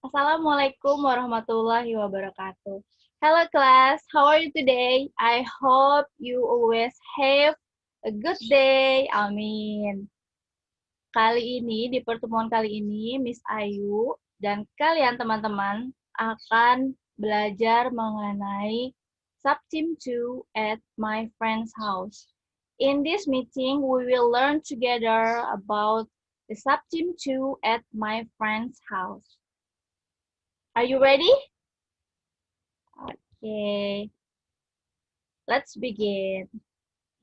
Assalamualaikum warahmatullahi wabarakatuh. Hello class, how are you today? I hope you always have a good day. Amin. Di pertemuan kali ini, Miss Ayu dan kalian teman-teman akan belajar mengenai Subteam 2 at my friend's house. In this meeting, we will learn together about the Subteam 2 at my friend's house. Are you ready? Okay, let's begin.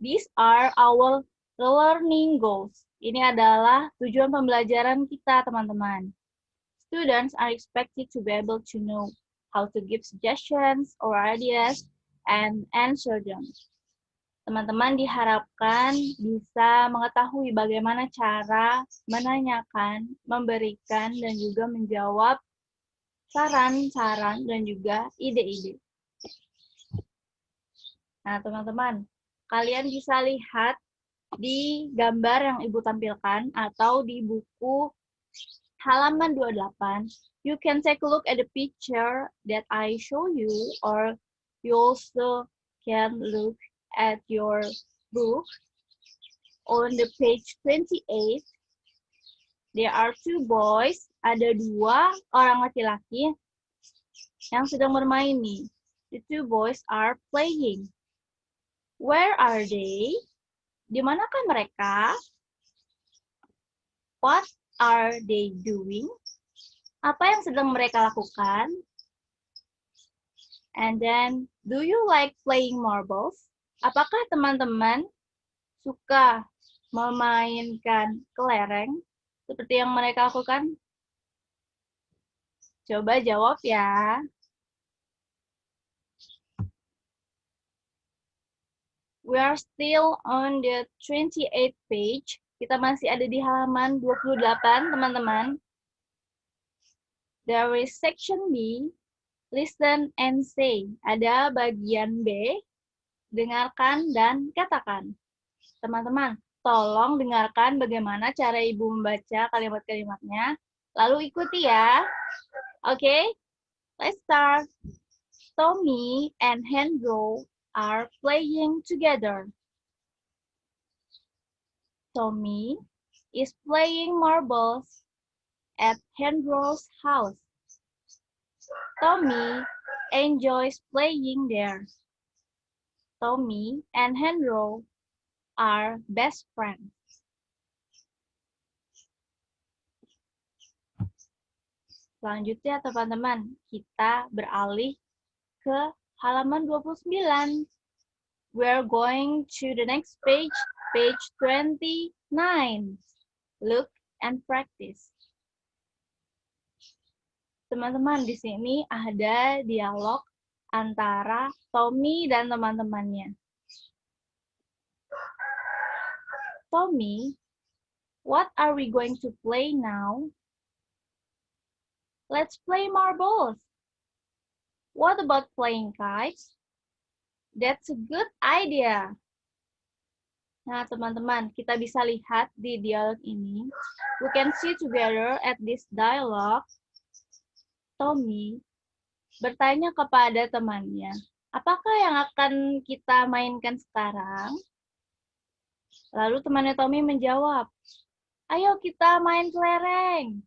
These are our learning goals. Ini adalah tujuan pembelajaran kita, teman-teman. Students are expected to be able to know how to give suggestions or ideas and answer them. Teman-teman diharapkan bisa mengetahui bagaimana cara menanyakan, memberikan, dan juga menjawab saran-saran dan juga ide-ide. Nah, teman-teman, kalian bisa lihat di gambar yang Ibu tampilkan atau di buku halaman 28. You can take a look at the picture that I show you, or you also can look at your book on the page 28. There are two boys, ada dua orang laki-laki yang sedang bermain nih. The two boys are playing. Where are they? Di manakah mereka? What are they doing? Apa yang sedang mereka lakukan? And then, do you like playing marbles? Apakah teman-teman suka memainkan kelereng seperti yang mereka lakukan? Coba jawab ya. We are still on the 28th page. Kita masih ada di halaman 28, teman-teman. There is section B, listen and say. Ada bagian B, dengarkan dan katakan. Teman-teman, tolong dengarkan bagaimana cara Ibu membaca kalimat-kalimatnya. Lalu ikuti ya. Oke, let's start. Tommy and Hendro are playing together. Tommy is playing marbles at Hendro's house. Tommy enjoys playing there. Tommy and Hendro are best friends. Selanjutnya, teman-teman, kita beralih ke halaman 29. We're going to the next page, page 29. Look and practice. Teman-teman, di sini ada dialog antara Tommy dan teman-temannya. Tommy, what are we going to play now? Let's play marbles. What about playing kites? That's a good idea. Nah, teman-teman, kita bisa lihat di dialog ini. We can see together at this dialogue. Tommy bertanya kepada temannya, apakah yang akan kita mainkan sekarang? Lalu temannya Tommy menjawab, ayo kita main kelereng.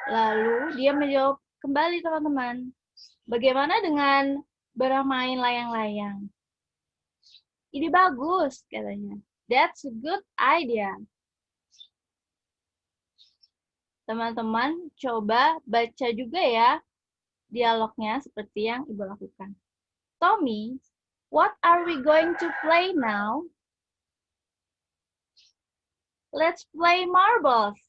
Lalu dia menjawab kembali, teman-teman, bagaimana dengan bermain layang-layang? Ini bagus, katanya. That's a good idea. Teman-teman, coba baca juga ya dialognya seperti yang Ibu lakukan. Tommy, what are we going to play now? Let's play marbles.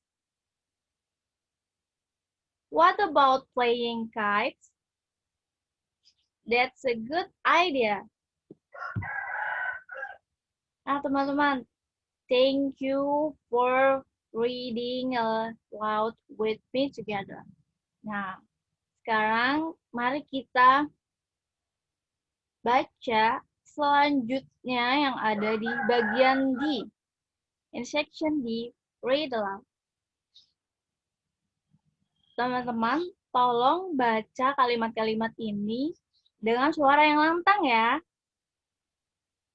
What about playing kites? That's a good idea. Nah, teman-teman, thank you for reading aloud with me together. Nah, sekarang mari kita baca selanjutnya yang ada di bagian D. In section D, read aloud. Teman-teman, tolong baca kalimat-kalimat ini dengan suara yang lantang ya.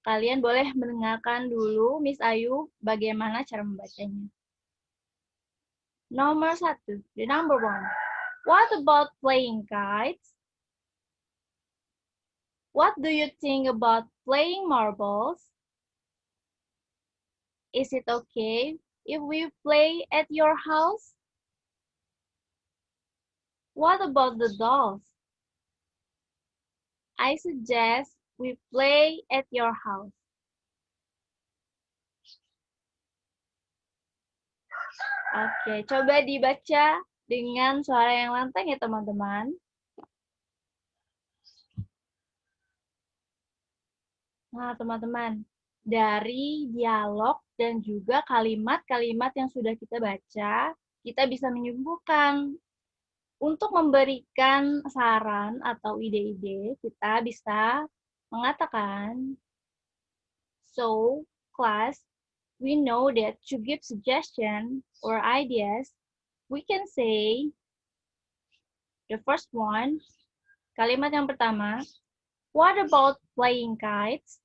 Kalian boleh mendengarkan dulu Miss Ayu bagaimana cara membacanya. Nomor 1, the number 1. What about playing kites? What do you think about playing marbles? Is it okay if we play at your house? What about the dolls? I suggest we play at your house. Oke, coba dibaca dengan suara yang lantang ya teman-teman. Nah, teman-teman, dari dialog dan juga kalimat-kalimat yang sudah kita baca, kita bisa menyimpulkan. Untuk memberikan saran atau ide-ide, kita bisa mengatakan, so, class, we know that to give suggestion or ideas, we can say, the first one, kalimat yang pertama, what about playing kites?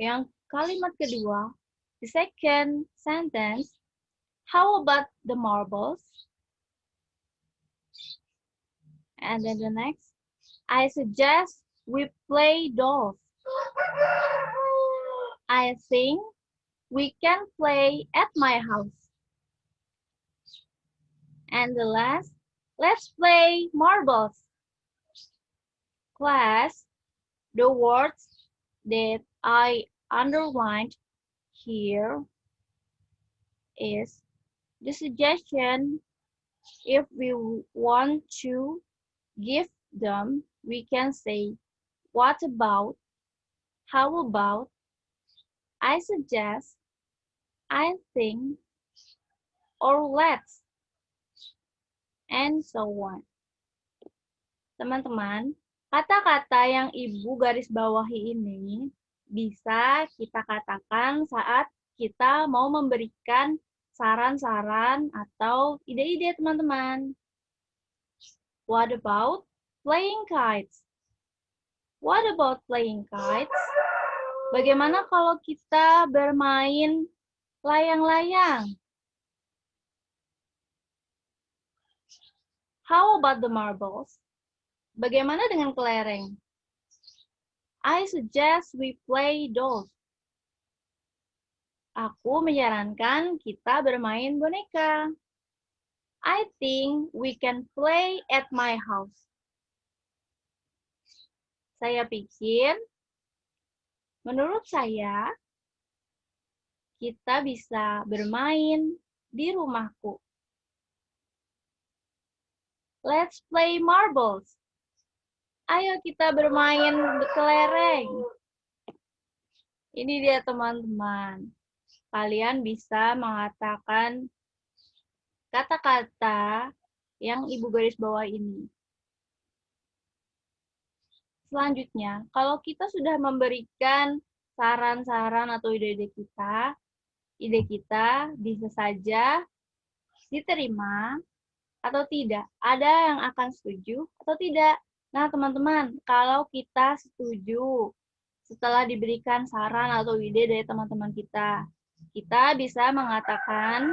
Yang kalimat kedua, the second sentence, how about the marbles? And then the next, I suggest we play dolls. I think we can play at my house. And the last, let's play marbles. Class, the words that I underlined here is the suggestion. If we want to give them, we can say, what about, how about, I suggest, I think, or let's, and so on. Teman-teman, kata-kata yang Ibu garis bawahi ini bisa kita katakan saat kita mau memberikan saran-saran atau ide-ide teman-teman. What about playing kites? What about playing kites? Bagaimana kalau kita bermain layang-layang? How about the marbles? Bagaimana dengan kelereng? I suggest we play dolls. Aku menyarankan kita bermain boneka. I think we can play at my house. Saya pikir, menurut saya, kita bisa bermain di rumahku. Let's play marbles. Ayo kita bermain kelereng. Ini dia teman-teman. Kalian bisa mengatakan kata-kata yang Ibu garis bawah ini. Selanjutnya, kalau kita sudah memberikan saran-saran atau ide-ide kita bisa saja diterima atau tidak. Ada yang akan setuju atau tidak. Nah, teman-teman, kalau kita setuju setelah diberikan saran atau ide dari teman-teman kita bisa mengatakan,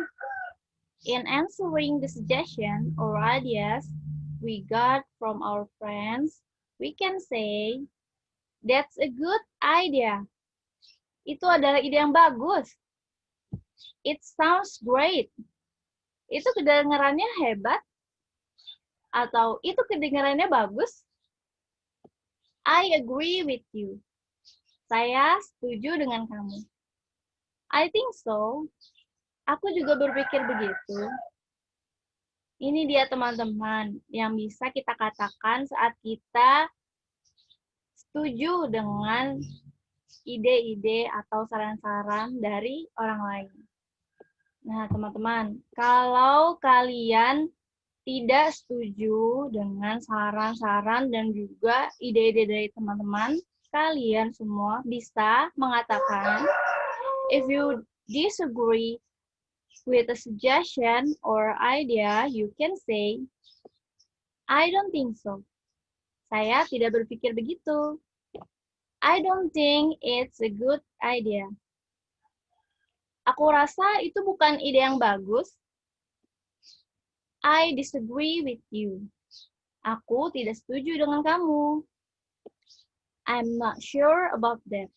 in answering the suggestion or ideas we got from our friends, we can say, that's a good idea. Itu adalah ide yang bagus. It sounds great. Itu kedengarannya hebat. Atau itu kedengarannya bagus. I agree with you. Saya setuju dengan kamu. I think so. Aku juga berpikir begitu. Ini dia teman-teman yang bisa kita katakan saat kita setuju dengan ide-ide atau saran-saran dari orang lain. Nah, teman-teman, kalau kalian tidak setuju dengan saran-saran dan juga ide-ide dari teman-teman, kalian semua bisa mengatakan, if you disagree with a suggestion or idea, you can say, I don't think so. Saya tidak berpikir begitu. I don't think it's a good idea. Aku rasa itu bukan ide yang bagus. I disagree with you. Aku tidak setuju dengan kamu. I'm not sure about that.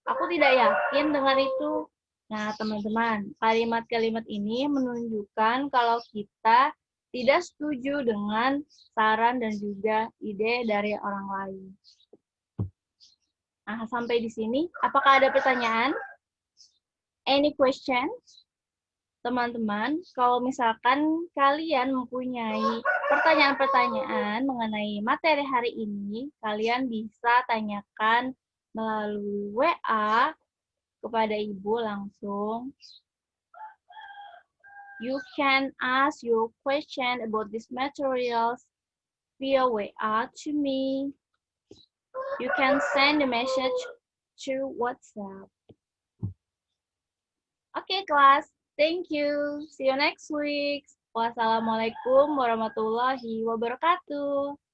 Aku tidak yakin dengan itu. Nah, teman-teman, kalimat-kalimat ini menunjukkan kalau kita tidak setuju dengan saran dan juga ide dari orang lain. Nah, sampai di sini, apakah ada pertanyaan? Any questions? Teman-teman, kalau misalkan kalian mempunyai pertanyaan-pertanyaan mengenai materi hari ini, kalian bisa tanyakan melalui WA kepada Ibu langsung. You can ask your question about these materials via WA to me. You can send a message to WhatsApp. Oke, kelas. Thank you. See you next week. Wassalamualaikum warahmatullahi wabarakatuh.